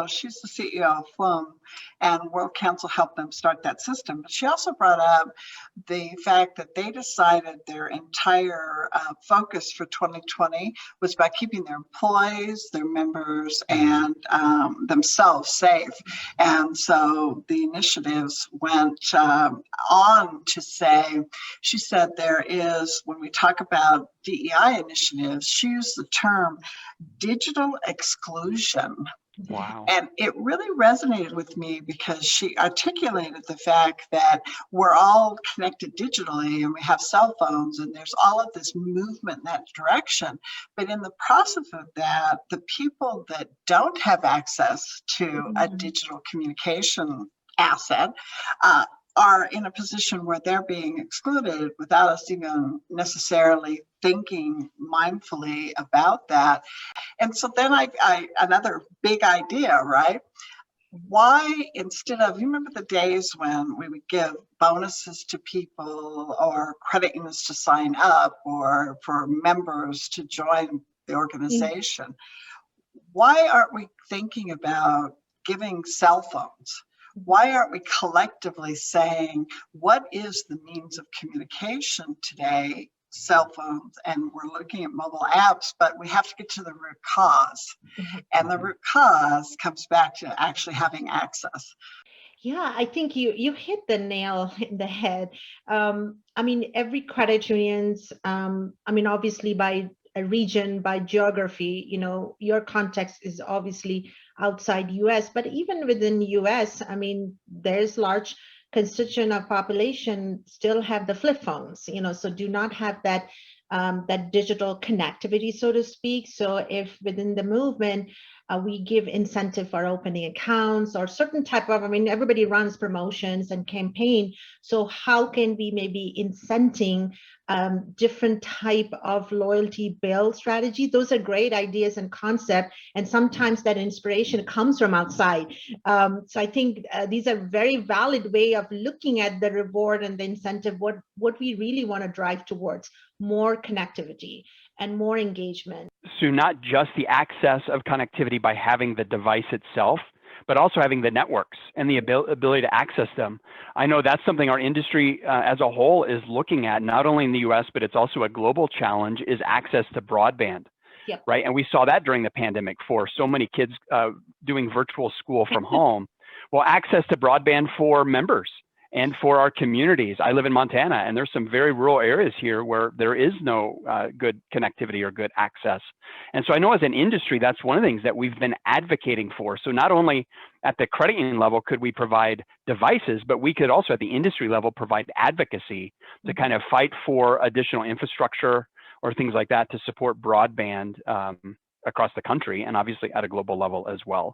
she's the CEO of Flume, and World Council helped them start that system. But she also brought up the fact that they decided their entire focus for 2020 was about keeping their employees, their members, and themselves safe. And so the initiatives went on to say, she said there is, when we talk about DEI initiatives, she used the term digital exclusion. Wow. And it really resonated with me because she articulated the fact that we're all connected digitally and we have cell phones and there's all of this movement in that direction. But in the process of that, the people that don't have access to a digital communication asset are in a position where they're being excluded without us even necessarily thinking mindfully about that. And so then I another big idea, right? Why, instead of, you remember the days when we would give bonuses to people or credit unions to sign up or for members to join the organization? Why aren't we thinking about giving cell phones? Why aren't we collectively saying, what is the means of communication today? Cell phones, and we're looking at mobile apps, but we have to get to the root cause. And the root cause comes back to actually having access. Yeah, I think you hit the nail in the head. I mean, every credit unions, obviously by a region, by geography, your context is obviously outside US, but even within US, there's large constituent of population still have the flip phones, so do not have that that digital connectivity, so to speak. So if within the movement, we give incentive for opening accounts or certain type of, everybody runs promotions and campaign. So how can we maybe incenting different type of loyalty bill strategy? Those are great ideas and concept. And sometimes that inspiration comes from outside. So I think these are very valid way of looking at the reward and the incentive, what we really want to drive towards, more connectivity and more engagement. So not just the access of connectivity by having the device itself, but also having the networks and the ability to access them. I know that's something our industry as a whole is looking at, not only in the US, but it's also a global challenge, is access to broadband. Yep. Right? And we saw that during the pandemic for so many kids doing virtual school from home. Well, access to broadband for members and for our communities. I live in Montana, and there's some very rural areas here where there is no good connectivity or good access. And so I know as an industry, that's one of the things that we've been advocating for. So not only at the credit union level could we provide devices, but we could also at the industry level provide advocacy to kind of fight for additional infrastructure or things like that to support broadband across the country, and obviously at a global level as well.